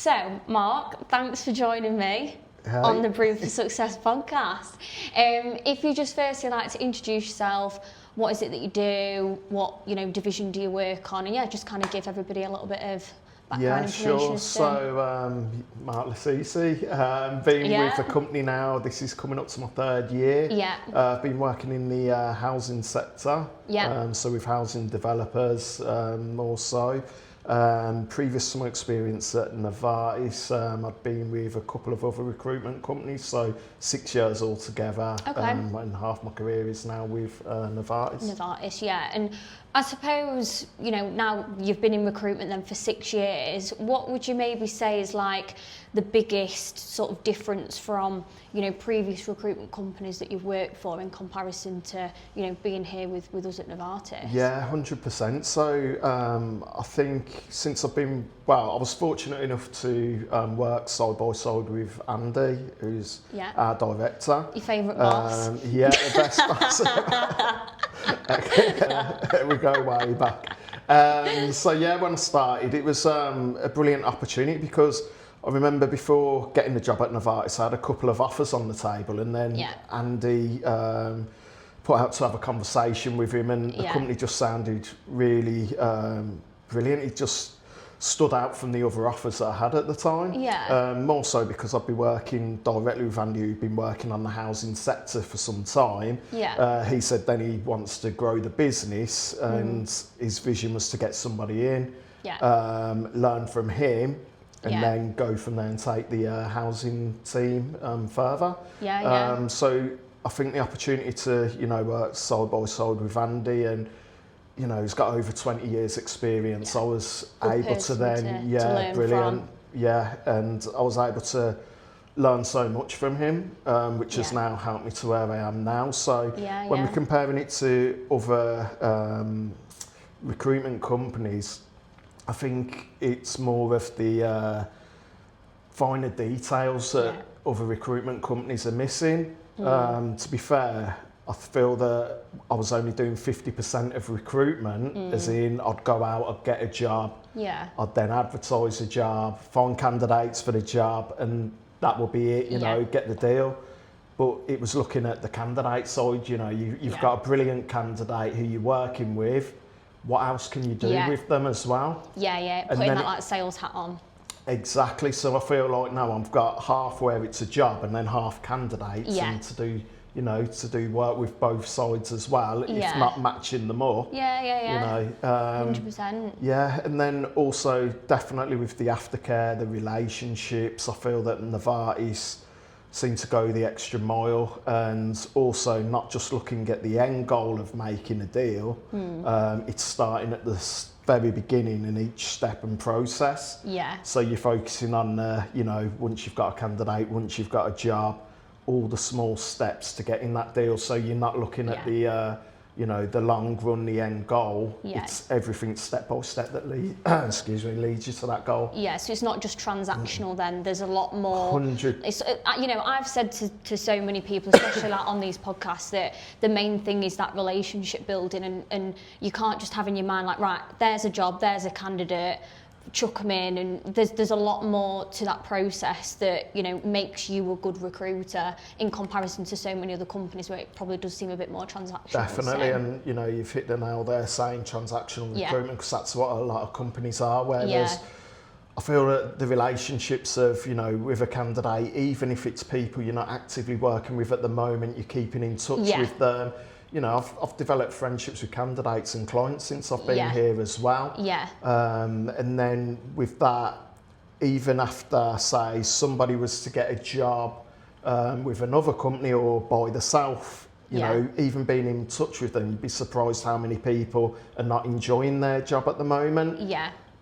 So, Mark, thanks for joining me on the Brewed For Success podcast. If you just firstly like to introduce yourself, what is it that you do, what division do you work on, and just kind of give everybody a little bit of background information. Sure. So, Mark Lasisi, been with the company now, this is coming up to my 3rd year. I've been working in the housing sector, so with housing developers more so. Previous to my experience at Novartis, I'd been with a couple of other recruitment companies, so 6 years altogether, and half my career is now with Novartis. Novartis, and I suppose, now you've been in recruitment then for 6 years, what would you maybe say is like the biggest sort of difference from, previous recruitment companies that you've worked for in comparison to, being here with us at Novartis? Yeah, 100%. So I think since I've been, I was fortunate enough to work side by side with Andy, who's our director. Your favourite boss? The best boss. We go way back. When I started, it was a brilliant opportunity because I remember before getting the job at Novartis, I had a couple of offers on the table, and then Andy put out to have a conversation with him, and the company just sounded really brilliant. It just stood out from the other offers that I had at the time. More so because I'd be working directly with Andy, who'd been working on the housing sector for some time. He said then he wants to grow the business, and his vision was to get somebody in, learn from him, and then go from there and take the housing team further. So I think the opportunity to work side by side with Andy, and he's got over 20 years experience. I was able to then, to brilliant. And I was able to learn so much from him, which has now helped me to where I am now. So when we're comparing it to other recruitment companies, I think it's more of the finer details that other recruitment companies are missing. To be fair, I feel that I was only doing 50% of recruitment, as in I'd go out, I'd get a job, I'd then advertise a job, find candidates for the job, and that would be it, get the deal. But it was looking at the candidate side, you've got a brilliant candidate who you're working with, what else can you do with them as well? Putting that like sales hat on. Exactly, so I feel like now I've got half where it's a job and then half candidates, and to do to do work with both sides as well, if not matching them up. 100%. And then also definitely with the aftercare, the relationships, I feel that Novartis seem to go the extra mile, and also not just looking at the end goal of making a deal, it's starting at the very beginning in each step and process. So you're focusing on, once you've got a candidate, once you've got a job, all the small steps to getting that deal, so you're not looking at the the long run, the end goal. It's everything step by step that leads you to that goal. So it's not just transactional then, there's a lot more. 100. It's, I've said to so many people, especially like on these podcasts, that the main thing is that relationship building, and you can't just have in your mind like, right, there's a job, there's a candidate, chuck them in, and there's a lot more to that process that makes you a good recruiter in comparison to so many other companies where it probably does seem a bit more transactional. Definitely, and you've hit the nail there saying transactional recruitment, because that's what a lot of companies are, where there's, I feel that the relationships of with a candidate, even if it's people you're not actively working with at the moment, you're keeping in touch with them. I've developed friendships with candidates and clients since I've been here as well. And then with that, even after, say, somebody was to get a job with another company or by themselves, even being in touch with them, you'd be surprised how many people are not enjoying their job at the moment.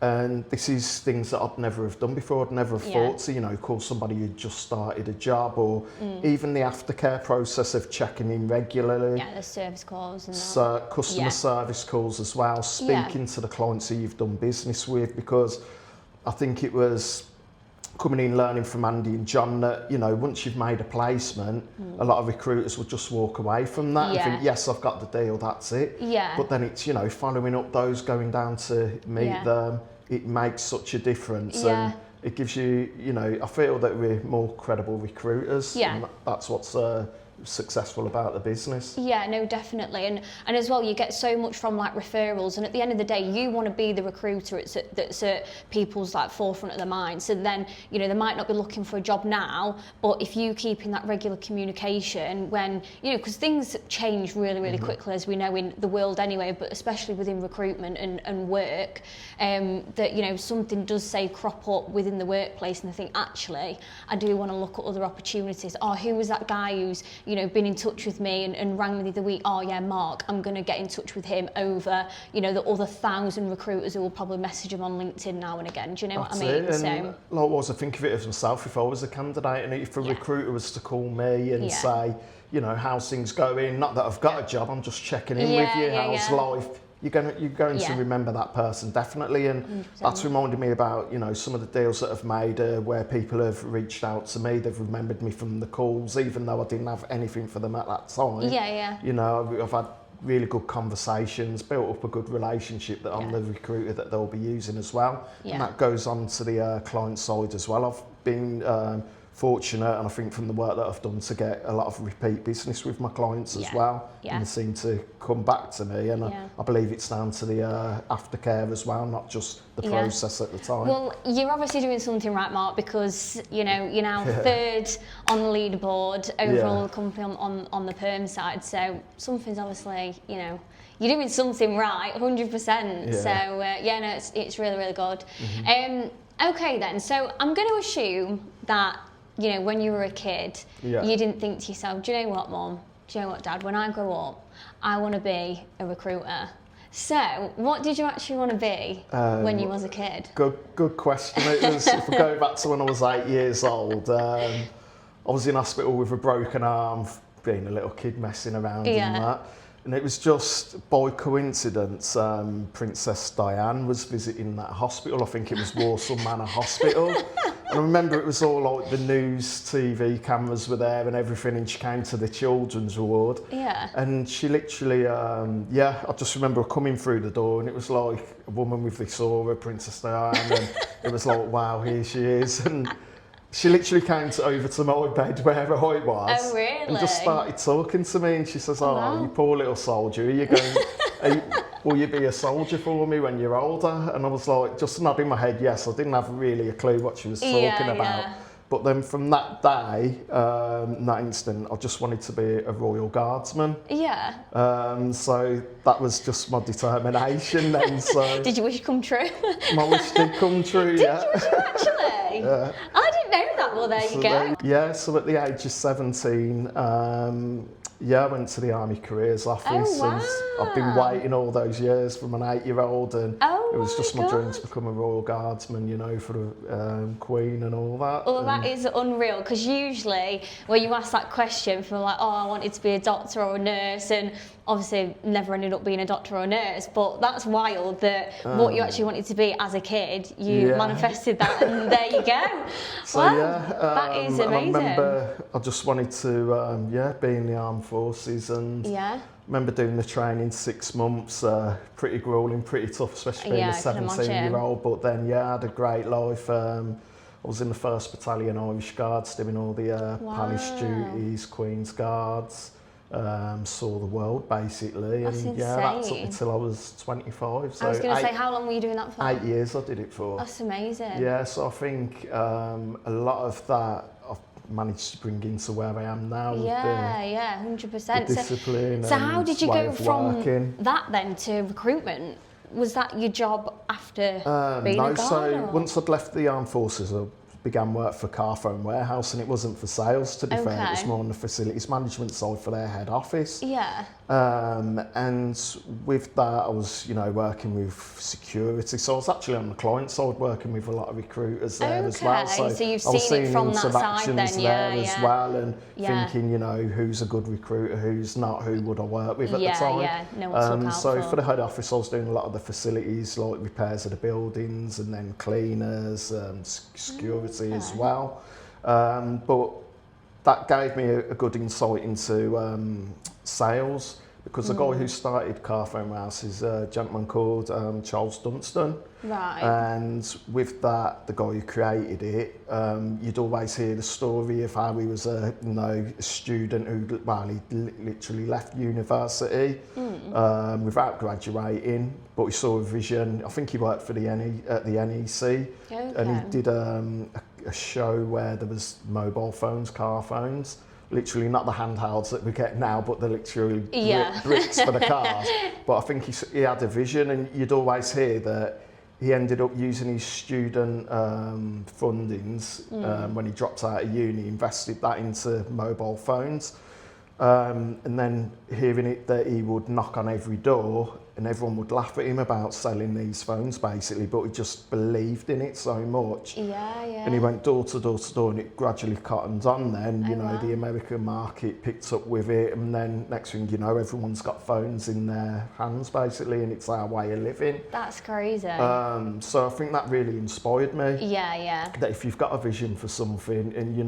And this is things that I'd never have done before. I'd never have thought to, call somebody who just started a job, or even the aftercare process of checking in regularly. The service calls and so customer service calls as well, speaking to the clients who you've done business with, because I think it was coming in, learning from Andy and John that, once you've made a placement, a lot of recruiters would just walk away from that and think, yes, I've got the deal, that's it. But then it's, following up those, going down to meet them, it makes such a difference. And it gives you, you know, I feel that we're more credible recruiters. Yeah. And that's what's successful about the business. Yeah, no, definitely. And as well, you get so much from like referrals, and at the end of the day, you want to be the recruiter that's at people's like forefront of their mind. So then, you know, they might not be looking for a job now, but if you keep in that regular communication when, you know, because things change really, really quickly, as we know in the world anyway, but especially within recruitment and work, that, you know, something does say crop up within the workplace and they think, actually, I do want to look at other opportunities. Oh, who was that guy who's, you know, been in touch with me and rang me the other week? Oh yeah, Mark, I'm going to get in touch with him over, you know, the other 1,000 recruiters who will probably message him on LinkedIn now and again. Do you know That's what I mean? it. And So, likewise, I think of it as myself, if I was a candidate and if a recruiter was to call me and say, you know, how's things going? Not that I've got a job, I'm just checking in with you, how's life? You're going to remember that person, definitely. And 100%. that's reminded me about, you know, some of the deals that I've made where people have reached out to me, they've remembered me from the calls, even though I didn't have anything for them at that time. You know, I've had really good conversations, built up a good relationship that I'm the recruiter that they'll be using as well. And that goes on to the client side as well. I've been fortunate, and I think from the work that I've done, to get a lot of repeat business with my clients as well, and they seem to come back to me, and I believe it's down to the aftercare as well, not just the process at the time. Well, you're obviously doing something right, Mark, because, you know, you're now third on the leaderboard overall the company on the perm side, so something's obviously, you know, you're doing something right, 100%. So no, it's really, really good. Okay then, so I'm going to assume that, you know, when you were a kid, you didn't think to yourself, do you know what, Mum? Do you know what, Dad? When I grow up, I want to be a recruiter. So, what did you actually want to be when you was a kid? Good question. It was, if I go back to when I was 8 years old, I was in hospital with a broken arm, being a little kid messing around and that. And it was just by coincidence, Princess Diane was visiting that hospital. I think it was Walsall Manor Hospital. And I remember it was all like the news, TV cameras were there and everything, and she came to the children's ward. And she literally, I just remember her coming through the door, and it was like a woman with this aura, Princess Diane, and it was like, wow, here she is. And she literally came over to my bed where I was. Oh, really? And just started talking to me, and she says, oh, you poor little soldier, are you going, will you be a soldier for me when you're older? And I was like, just nodding my head, yes. I didn't have really a clue what she was talking about. But then from that day, that instant, I just wanted to be a Royal Guardsman. So that was just my determination then. So did your wish come true? My wish did come true, Did you actually? I didn't know that. Well, there you go. So at the age of 17, I went to the Army Careers Office, and I've been waiting all those years from an 8-year-old, and it was just my dream to become a Royal Guardsman, you know, for the Queen and all that. Well, that is unreal, because usually when you ask that question for like, oh, I wanted to be a doctor or a nurse, and obviously never ended up being a doctor or a nurse, but that's wild that what you actually wanted to be as a kid, you manifested that, and there you go. So that is amazing. I remember I just wanted to be in the armed forces, and I remember doing the training 6 months, pretty grueling, pretty tough, especially being a 17-year-old, but then I had a great life. I was in the 1st Battalion Irish Guards doing all the palace duties, Queen's Guards. Saw the world basically. That's and insane. That took me till I was 25. So I was going to say, how long were you doing that for? 8 years I did it for. That's amazing. Yeah, so I think a lot of that I've managed to bring into where I am now. 100%. The discipline. So how did you go from working. that then to recruitment? Was that your job after being a guard? So once I'd left the armed forces, I began work for Carphone Warehouse, and it wasn't for sales, to be fair. It was more on the facilities management side for their head office. And with that, I was, you know, working with security. So I was actually on the client side working with a lot of recruiters there as well. So you've seen it from that side then, as well, and thinking, you know, who's a good recruiter, who's not, who would I work with at the time. No one to look out so for the head office, I was doing a lot of the facilities, like repairs of the buildings, and then cleaners, security as well. But that gave me a good insight into sales, because the guy who started Carphone House is a gentleman called Charles Dunstan. Right. And with that, the guy who created it, you'd always hear the story of how he was a student who, well, he literally left university without graduating, but he saw a vision. I think he worked for the NEC, and he did a show where there was mobile phones, car phones. Literally not the handhelds that we get now, but the literally bricks for the cars. But I think he had a vision, and you'd always hear that he ended up using his student fundings when he dropped out of uni, invested that into mobile phones. And then hearing it that he would knock on every door and everyone would laugh at him about selling these phones basically, but he just believed in it so much. And he went door to door to door, and it gradually cottoned on then, the American market picked up with it, and then next thing you know, everyone's got phones in their hands basically, and it's our way of living. That's crazy. So I think that really inspired me. Yeah. That if you've got a vision for something and you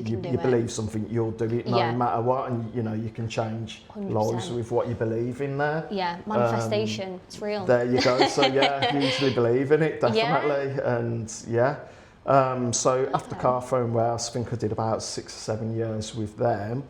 do believe something, you'll do it no matter what, and you can change 100%. lives with what you believe in there. Yeah, manifestation, it's real. There you go. So hugely believe in it, definitely. And so after Carphone House, I think I did about 6 or 7 years with them.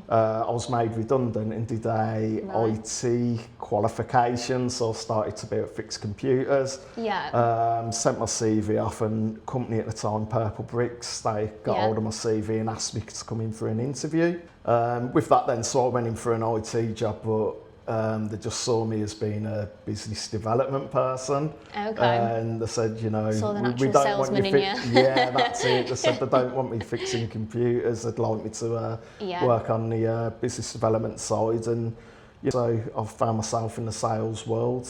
I was made redundant and did a IT qualification, so I started to build fix computers. Sent my CV off, and company at the time, Purple Bricks, they got hold of my CV and asked me to come in for an interview. With that then, so I went in for an IT job, but they just saw me as being a business development person. And they said, saw the natural we don't salesman want you in you. Yeah, that's it. They said they don't want me fixing computers. They'd like me to work on the business development side. And so I've found myself in the sales world.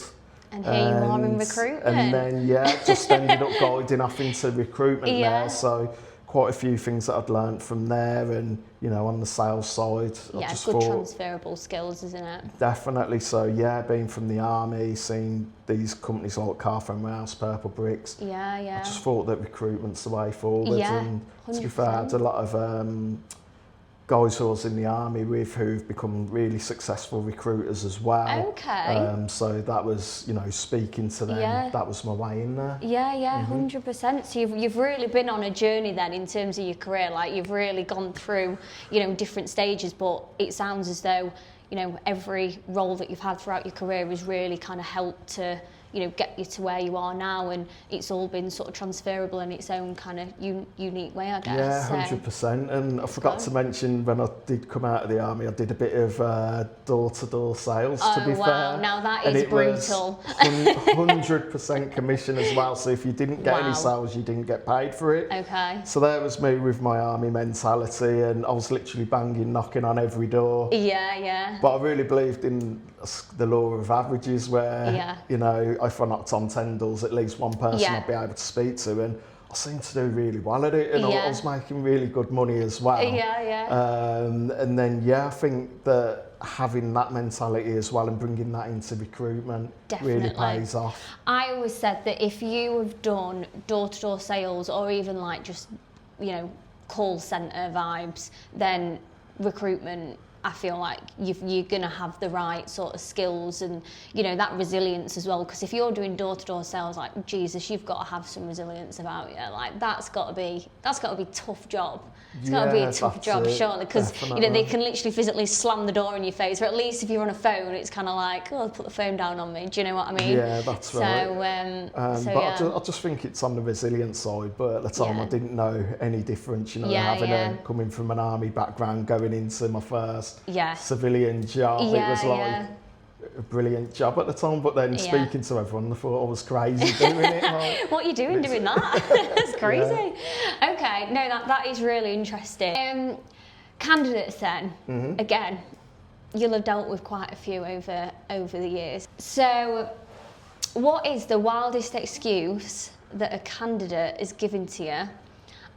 And here you are in recruitment. And then, just ended up guiding off into recruitment there. So quite a few things that I'd learned from there, and on the sales side, I just good thought, transferable skills, isn't it? Definitely. So being from the army, seeing these companies like Carphone House, Purple Bricks, I just thought that recruitment's the way forward. And to be fair, I had a lot of guys who I was in the army with who've become really successful recruiters as well. So that was, speaking to them, that was my way in there. 100%. So you've really been on a journey then in terms of your career, like you've really gone through, different stages, but it sounds as though, every role that you've had throughout your career has really kind of helped to, get you to where you are now, and it's all been sort of transferable in its own kind of unique way, I guess. 100%. And I forgot to mention, when I did come out of the army, I did a bit of door-to-door sales, to be fair. Now that and is brutal. 100% commission as well, so if you didn't get any sales, you didn't get paid for it. So there was me with my army mentality, and I was literally knocking on every door. But I really believed in the law of averages, where, if I knocked on 10 doors, at least one person I'd be able to speak to, and I seemed to do really well at it, and I was making really good money as well. And then I think that having that mentality as well and bringing that into recruitment really pays off. I always said that if you have done door-to-door sales, or even like just call centre vibes, then recruitment, I feel like you're going to have the right sort of skills and, that resilience as well. Because if you're doing door-to-door sales, like, Jesus, you've got to have some resilience about you. Like, that's got to be a tough job. It's got to be a tough job, surely. Because, they can literally physically slam the door in your face. Or at least if you're on a phone, it's kind of like, put the phone down on me. Do you know what I mean? Yeah, that's right. I just think it's on the resilience side. But at the time, I didn't know any difference, coming from an army background, going into my first civilian job. It was like a brilliant job at the time, but then speaking to everyone, I thought I was crazy doing it. Like, what are you doing that? That's crazy. Okay, no, that is really interesting. Candidates then, again, you'll have dealt with quite a few over the years. So what is the wildest excuse that a candidate is given to you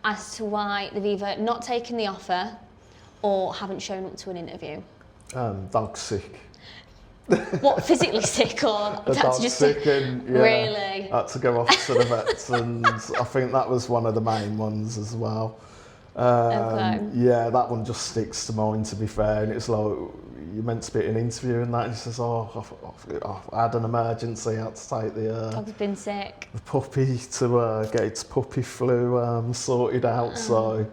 as to why they've either not taken the offer or haven't shown up to an interview? Dog's sick. What, physically sick, or the dog's just sick, and really had to go off to the vets, and I think that was one of the main ones as well. Yeah, that one just sticks to mind, to be fair. And it's like, you're meant to be at an interview and that, and he says, I had an emergency, I had to take the dog's been sick. The puppy to get its puppy flu sorted out, so,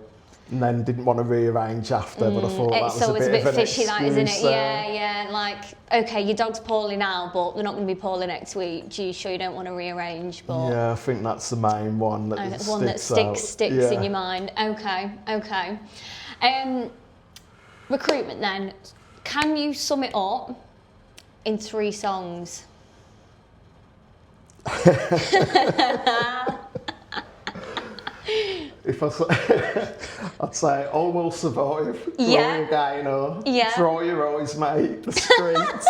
and then didn't want to rearrange after, but I thought that was a bit of an fishy, that, isn't it? excuse, Yeah, like, okay, your dog's poorly now, but they're not going to be poorly next week. Do you sure you don't want to rearrange? But yeah, I think that's the main one that sticks in your mind. Okay. Recruitment then. Can you sum it up in 3 songs? If I'd say All Will Survive, Royal Guardsman, Dry Your Eyes, Mate, The Streets,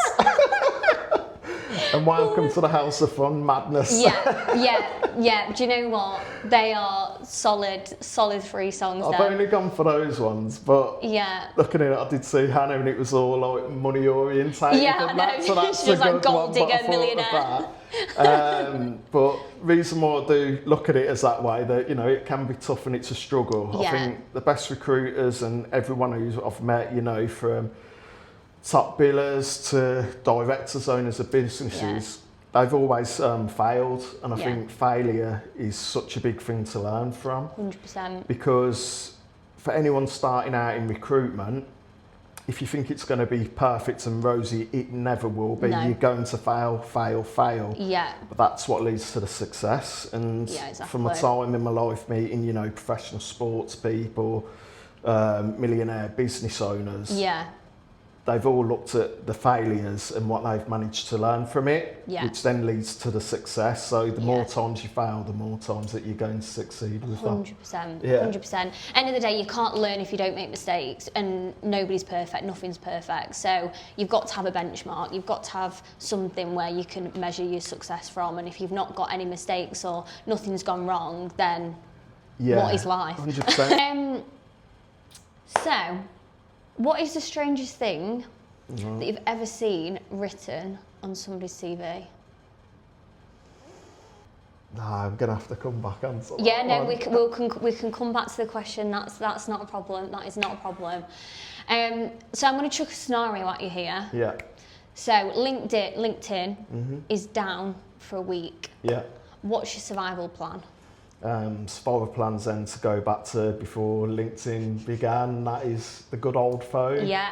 and Welcome to the House of Fun, Madness. Yeah. Do you know what? They are solid 3 songs. I've only gone for those ones, but looking at it, I did see Hannah, and it was all like money orientated. Yeah, I know. So that's she was like gold digger, millionaire. But reason why I do look at it as that way, that it can be tough and it's a struggle. I think the best recruiters and everyone who I've met, from top billers to directors, owners of businesses, they've always failed, and I think failure is such a big thing to learn from. 100%. Because for anyone starting out in recruitment, if you think it's going to be perfect and rosy, it never will be. You're going to fail. Yeah. But that's what leads to the success. And from a time in my life meeting, professional sports people, millionaire business owners, they've all looked at the failures and what they've managed to learn from it, which then leads to the success. So the more times you fail, the more times that you're going to succeed with 100%. 100%. End of the day, you can't learn if you don't make mistakes, and nobody's perfect, nothing's perfect. So you've got to have a benchmark. You've got to have something where you can measure your success from. And if you've not got any mistakes or nothing's gone wrong, then what is life? 100%. So, what is the strangest thing that you've ever seen written on somebody's CV? I'm gonna have to come back on. Yeah, no, we can come back to the question. That's not a problem. That is not a problem. So I'm going to chuck a scenario at you here. Yeah. So LinkedIn is down for a week. Yeah. What's your survival plan? Survival plans then to go back to before LinkedIn began. That is the good old phone. Yeah.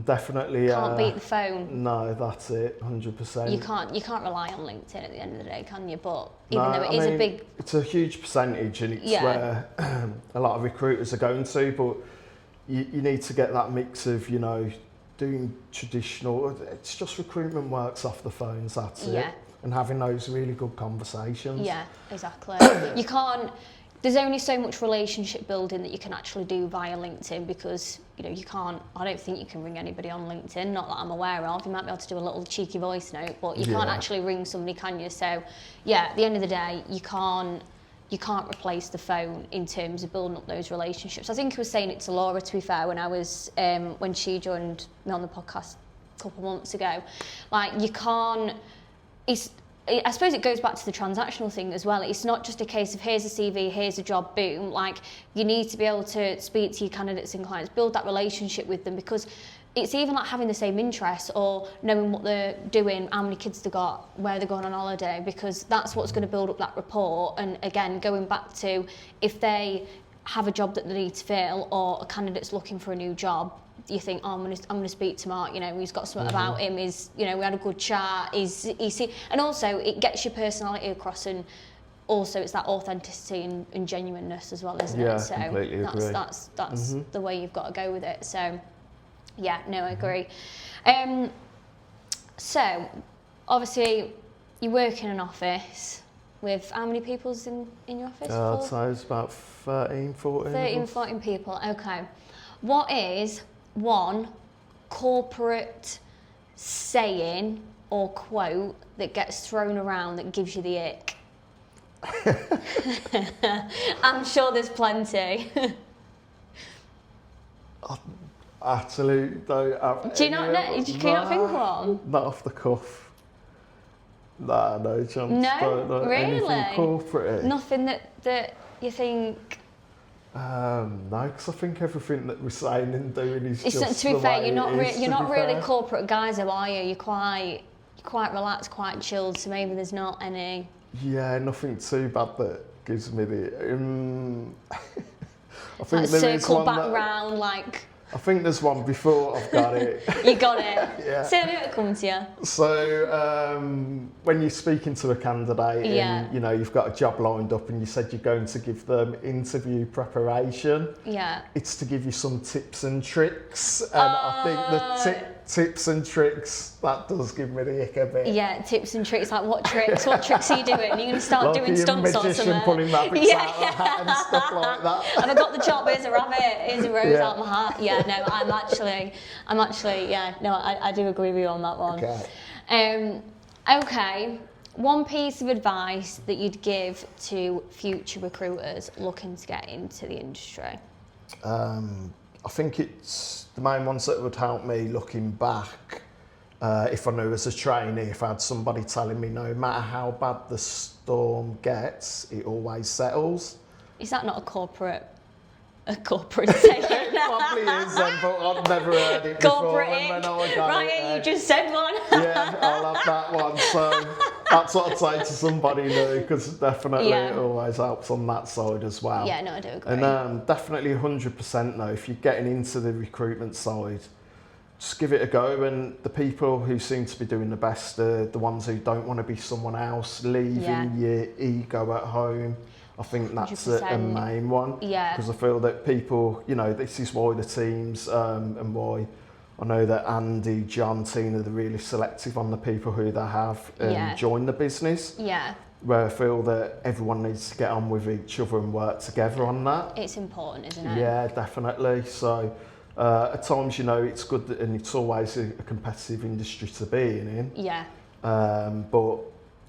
Definitely. Can't beat the phone. No, that's it. 100%. You can't rely on LinkedIn at the end of the day, can you? But even though it is a big, it's a huge percentage, and it's where a lot of recruiters are going to. But you need to get that mix of doing traditional. It's just recruitment works off the phones. That's it. And having those really good conversations. Yeah, exactly. You can't. There's only so much relationship building that you can actually do via LinkedIn, because you can't. I don't think you can ring anybody on LinkedIn. Not that I'm aware of. You might be able to do a little cheeky voice note, but you can't actually ring somebody, can you? So, at the end of the day, you can't replace the phone in terms of building up those relationships. I think I was saying it to Laura, to be fair, when I was when she joined me on the podcast a couple of months ago. Like, you can't. I suppose it goes back to the transactional thing as well. It's not just a case of here's a CV, here's a job, boom. Like, you need to be able to speak to your candidates and clients, build that relationship with them, because it's even like having the same interests or knowing what they're doing, how many kids they've got, where they're going on holiday, because that's what's going to build up that rapport. And again, going back to if they have a job that they need to fill, or a candidate's looking for a new job, you think, I'm gonna speak to Mark. He's got something about him. We had a good chat. And also it gets your personality across, and also it's that authenticity and genuineness as well, isn't it? So completely agree. That's the way you've got to go with it. So I agree. So obviously you work in an office with how many people's in your office? I'd say it's about 13, 14. 14 people. Okay. What is one corporate saying or quote that gets thrown around that gives you the ick? I'm sure there's plenty. Absolutely don't have. Do you not know? Can you not think of one? Not off the cuff. Nah, no chance. No, really? Anything corporate. Nothing that you think. No, because I think everything that we're saying and doing is just to be the fair, way you're not really fair. corporate guys, though, are you? You're quite relaxed, quite chilled. So maybe there's not any. Yeah, nothing too bad that gives me the. I think Like there is circle one back round, like. I think there's one before I've got it. You got it. Yeah. So I knew it'd come to you. So when you're speaking to a candidate and you know you've got a job lined up and you said you're going to give them interview preparation, it's to give you some tips and tricks. And I think the tips and tricks, that does give me the ick a bit. Yeah, tips and tricks. Like what tricks? What tricks are you doing? You're going to start like doing stunts or something? Pulling rabbits out of a hat and stuff like that. Have I got the job? Here's a rabbit. Here's a rose out my hat. Yeah, no, I'm actually, yeah, no, I do agree with you on that one. Okay. Okay, one piece of advice that you'd give to future recruiters looking to get into the industry? I think it's the main ones that would help me looking back. If I knew as a trainee, if I had somebody telling me no matter how bad the storm gets, it always settles. Is that not a corporate saying? It probably is, but I've never heard it before. And when I got right, you just said one. Yeah, I'll have that one. So that's what I'd say to somebody new, because definitely it always helps on that side as well. Yeah, no, I do agree. And definitely 100% though, if you're getting into the recruitment side, just give it a go. And the people who seem to be doing the best are the ones who don't want to be someone else, leaving your ego at home. I think that's a main one. Yeah. Because I feel that people, you know, this is why the teams and why I know that Andy, John, Tina, they're really selective on the people who they have join the business. Yeah. Where I feel that everyone needs to get on with each other and work together on that. It's important, isn't it? Yeah, definitely. So at times, you know, it's good and it's always a competitive industry to be in. Yeah. But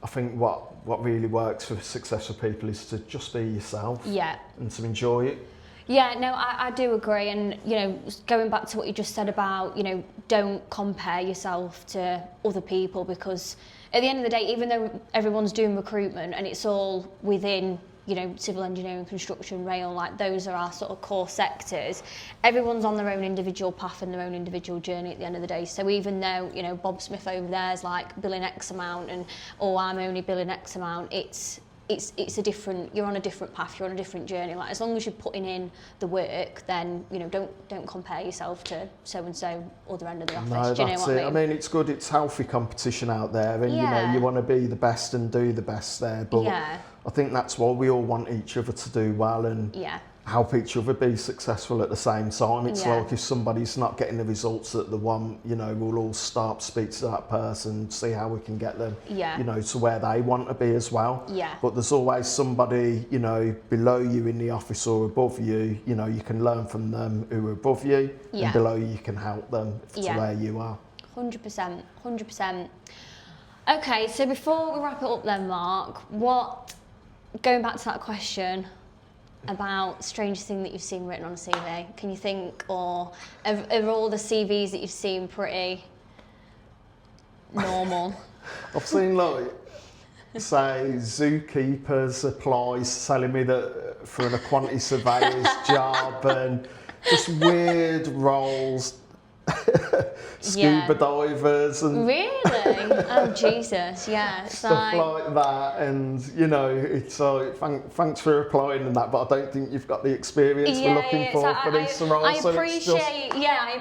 I think what really works for successful people is to just be yourself. Yeah. And to enjoy it. Yeah, no, I do agree. And, you know, going back to what you just said about, you know, don't compare yourself to other people, because at the end of the day, even though everyone's doing recruitment and it's all within, you know, civil engineering, construction, rail, like those are our sort of core sectors, everyone's on their own individual path and their own individual journey at the end of the day. So even though, you know, Bob Smith over there is like billing X amount and, I'm only billing X amount, it's a different, you're on a different path, you're on a different journey. Like as long as you're putting in the work, then, you know, don't compare yourself to so-and-so other end of the office. No, do you know what I mean? It's good, it's healthy competition out there, and you know, you want to be the best and do the best there, but I think that's why we all want each other to do well and help each other be successful at the same time. It's like if somebody's not getting the results that they want, you know, we'll all start to speak to that person, see how we can get them, you know, to where they want to be as well. Yeah. But there's always somebody, you know, below you in the office or above you, you know, you can learn from them who are above you, and below you can help them to where you are. 100%, 100%. Okay, so before we wrap it up then, Mark, going back to that question about strangest thing that you've seen written on a CV, can you think, or are all the CVs that you've seen pretty normal? I've seen like, say, zookeepers applies telling me that for a quantity surveyor's job, and just weird roles. Scuba divers and really? Oh Jesus, yeah. Stuff like that, and you know, it's like thanks for applying and that, but I don't think you've got the experience we're looking for this role. I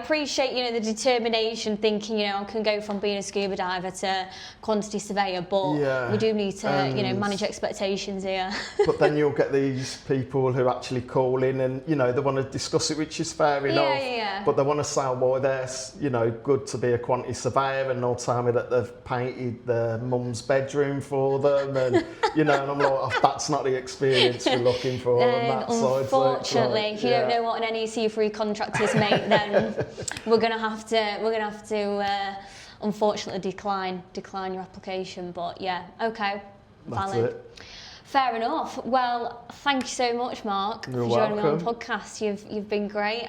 appreciate, you know, the determination, thinking, you know, I can go from being a scuba diver to quantity surveyor, but we do need to, you know, manage expectations here. But then you'll get these people who actually call in and, you know, they want to discuss it, which is fair enough, but they want to say why they're, you know, good to be a quantity surveyor, and they'll tell me that they've painted their mum's bedroom for them, and you know, and I'm like, oh, that's not the experience we're looking for on that side. Unfortunately, if you don't know what an NEC-free contract is, mate, then we're gonna have to unfortunately decline your application. But yeah, okay, valid. Fair enough. Well, thank you so much, Mark, for joining me on the podcast. You've been great.